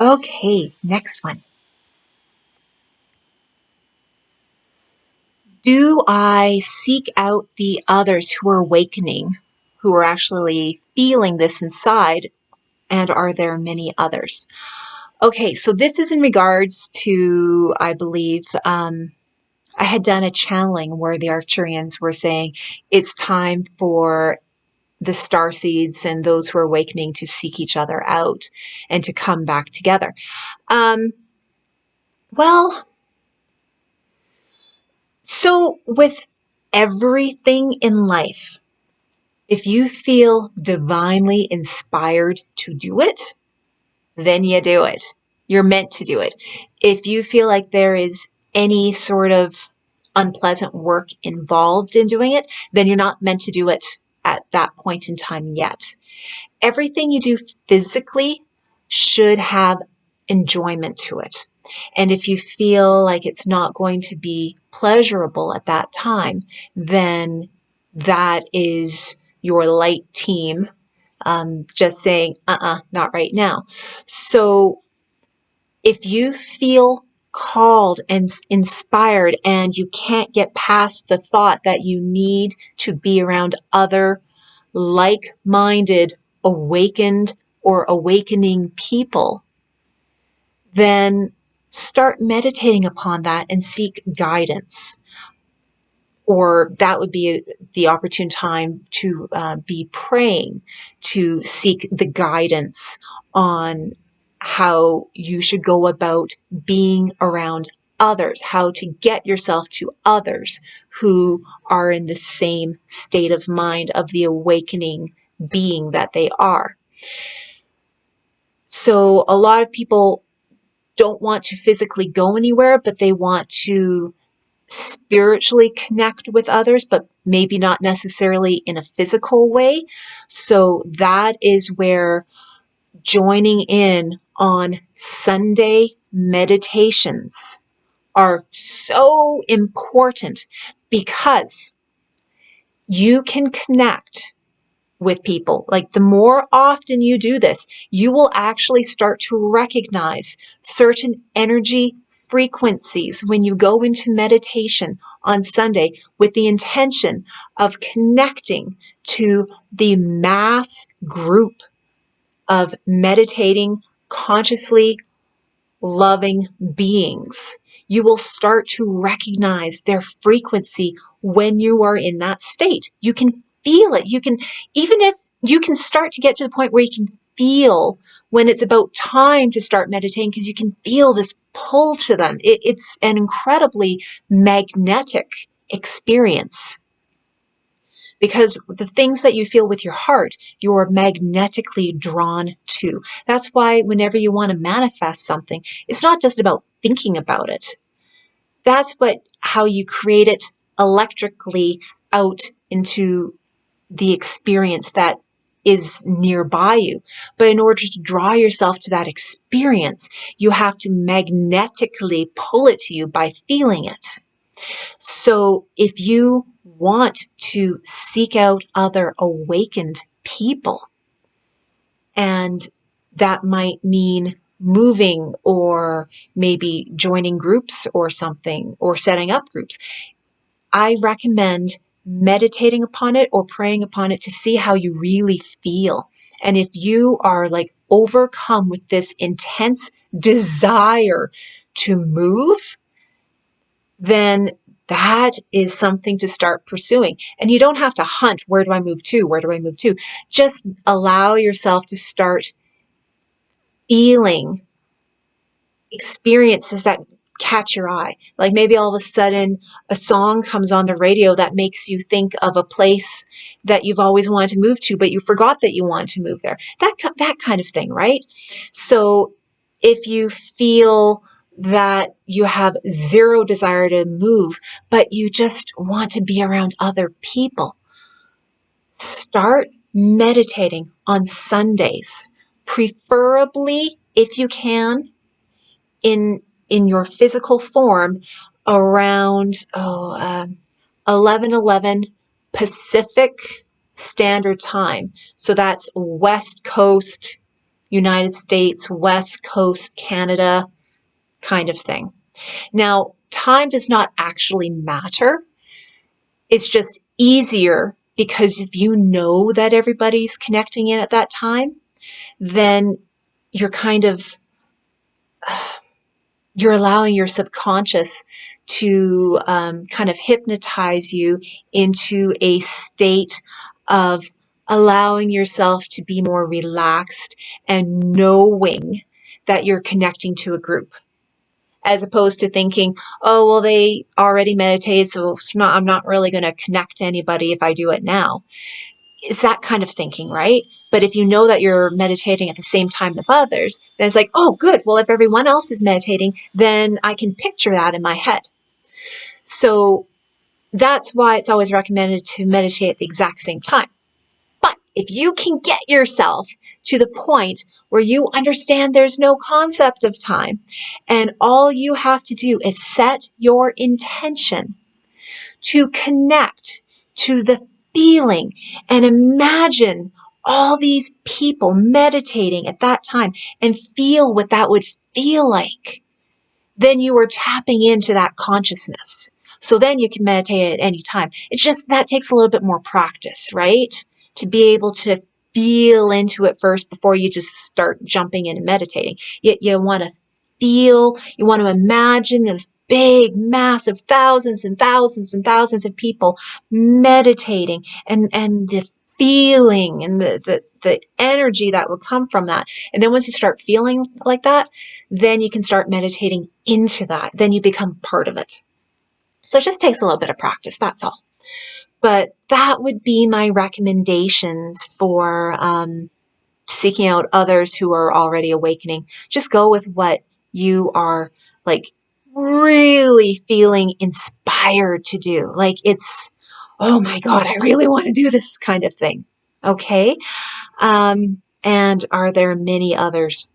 Okay, next one. Do I seek out the others who are awakening, who are actually feeling this inside, and are there many others? Okay, so this is in regards to, I believe, I had done a channeling where the Arcturians were saying it's time for the Starseeds and those who are awakening to seek each other out and to come back together. Well, so with everything in life, if you feel divinely inspired to do it, then you do it. You're meant to do it. If you feel like there is any sort of unpleasant work involved in doing it, then you're not meant to do it at that point in time yet. Everything you do physically should have enjoyment to it. And if you feel like it's not going to be pleasurable at that time, then that is your light team just saying, not right now. So if you feel called and inspired and you can't get past the thought that you need to be around other like-minded, awakened, or awakening people, then start meditating upon that and seek guidance. Or that would be the opportune time to be praying, to seek the guidance on how you should go about being around others, how to get yourself to others who are in the same state of mind of the awakening being that they are. So a lot of people don't want to physically go anywhere, but they want to spiritually connect with others, but maybe not necessarily in a physical way. So that is where joining in on Sunday meditations are so important, because you can connect with people. Like, the more often you do this, you will actually start to recognize certain energy frequencies when you go into meditation on Sunday with the intention of connecting to the mass group of meditating, consciously loving beings. You will start to recognize their frequency when you are in that state. You can feel it. You can, even if you can start to get to the point where you can feel when it's about time to start meditating, because you can feel this pull to them. It's an incredibly magnetic experience, because the things that you feel with your heart, you're magnetically drawn to. That's why whenever you want to manifest something, it's not just about thinking about it. That's how you create it electrically out into the experience that is nearby you. But in order to draw yourself to that experience, you have to magnetically pull it to you by feeling it. So if you want to seek out other awakened people, and that might mean moving or maybe joining groups or something, or setting up groups, I recommend meditating upon it or praying upon it to see how you really feel. And if you are like overcome with this intense desire to move, then that is something to start pursuing. And you don't have to hunt, where do I move to? Where do I move to? Just allow yourself to start feeling experiences that catch your eye. Like maybe all of a sudden a song comes on the radio that makes you think of a place that you've always wanted to move to, but you forgot that you wanted to move there. That kind of thing, right? So if you feel that you have zero desire to move, but you just want to be around other people, start meditating on Sundays, preferably, if you can, in your physical form around 11:11 Pacific Standard Time. So that's West Coast United States, West Coast, Canada kind of thing. Now, time does not actually matter. It's just easier because if you know that everybody's connecting in at that time, then you're kind of, you're allowing your subconscious to kind of hypnotize you into a state of allowing yourself to be more relaxed and knowing that you're connecting to a group, as opposed to thinking, oh, well, they already meditated, so I'm not really going to connect to anybody if I do it now. It's that kind of thinking, right? But if you know that you're meditating at the same time with others, then it's like, oh, good. Well, if everyone else is meditating, then I can picture that in my head. So that's why it's always recommended to meditate at the exact same time. But if you can get yourself to the point where you understand there's no concept of time, and all you have to do is set your intention to connect to the feeling and imagine all these people meditating at that time and feel what that would feel like, then you are tapping into that consciousness. So then you can meditate at any time. It's just that takes a little bit more practice, right? To be able to feel into it first before you just start jumping in and meditating. You want to feel, you want to imagine this big mass of thousands and thousands and thousands of people meditating, and the feeling and the energy that will come from that. And then once you start feeling like that, then you can start meditating into that. Then you become part of it. So it just takes a little bit of practice, that's all. But that would be my recommendations for seeking out others who are already awakening. Just go with what you are like really feeling inspired to do. Like it's, oh my God, I really want to do this kind of thing. Okay. And are there many others?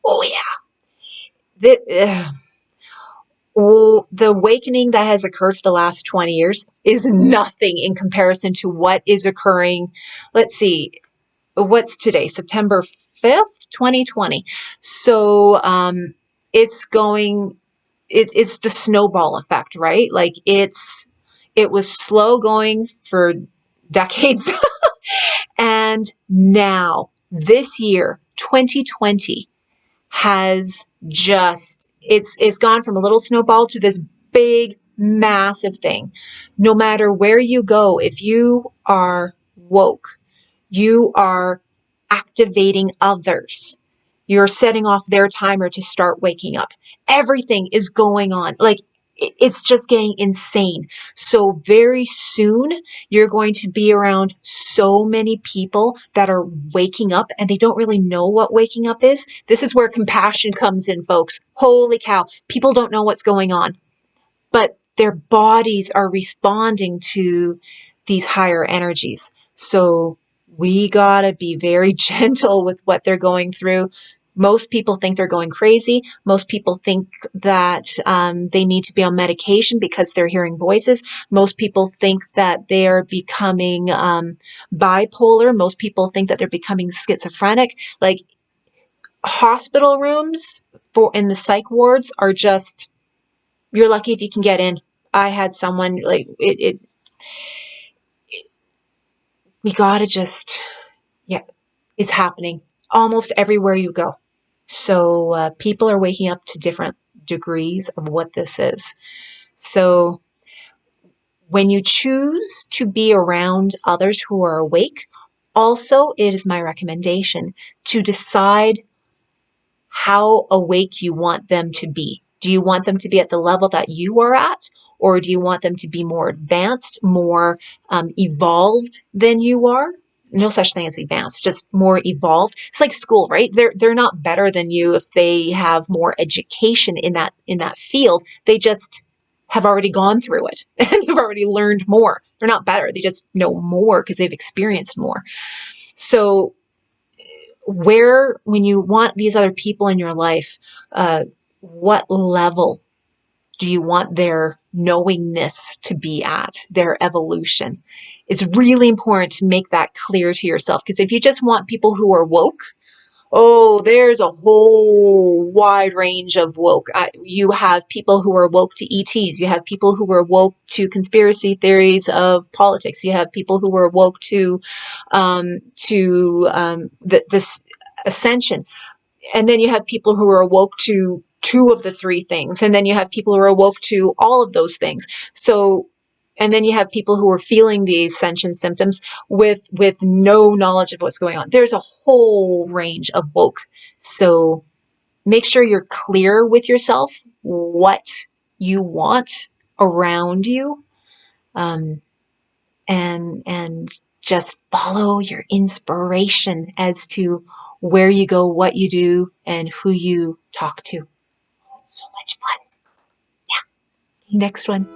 Oh yeah. The awakening that has occurred for the last 20 years is nothing in comparison to what is occurring. Let's see, what's today? September 5th, 2020. So it's going, it's the snowball effect, right? Like it was slow going for decades. And now, this year, 2020, has just, it's gone from a little snowball to this big, massive thing. No matter where you go, if you are woke, you are activating others. You're setting off their timer to start waking up. Everything is going on. Like it's just getting insane. So very soon you're going to be around so many people that are waking up and they don't really know what waking up is. This is where compassion comes in, folks. Holy cow. People don't know what's going on, but their bodies are responding to these higher energies. So we gotta be very gentle with what they're going through. Most people think they're going crazy. Most people think that they need to be on medication because they're hearing voices. Most people think that they are becoming bipolar. Most people think that they're becoming schizophrenic. Like hospital rooms in the psych wards are just, you're lucky if you can get in. I had someone like we gotta just, yeah, it's happening almost everywhere you go. So people are waking up to different degrees of what this is. So when you choose to be around others who are awake, also it is my recommendation to decide how awake you want them to be. Do you want them to be at the level that you are at? Or do you want them to be more advanced, more evolved than you are? No such thing as advanced, just more evolved. It's like school, right? They're not better than you if they have more education in that field. They just have already gone through it and have already learned more. They're not better. They just know more because they've experienced more. So when you want these other people in your life, what level do you want their knowingness to be at, their evolution. It's really important to make that clear to yourself, because if you just want people who are woke, oh, there's a whole wide range of woke. You have people who are woke to ETs. You have people who are woke to conspiracy theories of politics. You have people who are woke to this ascension. And then you have people who are woke to two of the three things. And then you have people who are woke to all of those things. So, and then you have people who are feeling the ascension symptoms with no knowledge of what's going on. There's a whole range of woke. So make sure you're clear with yourself what you want around you, and just follow your inspiration as to where you go, what you do, and who you talk to. It's so much fun. Yeah. Next one.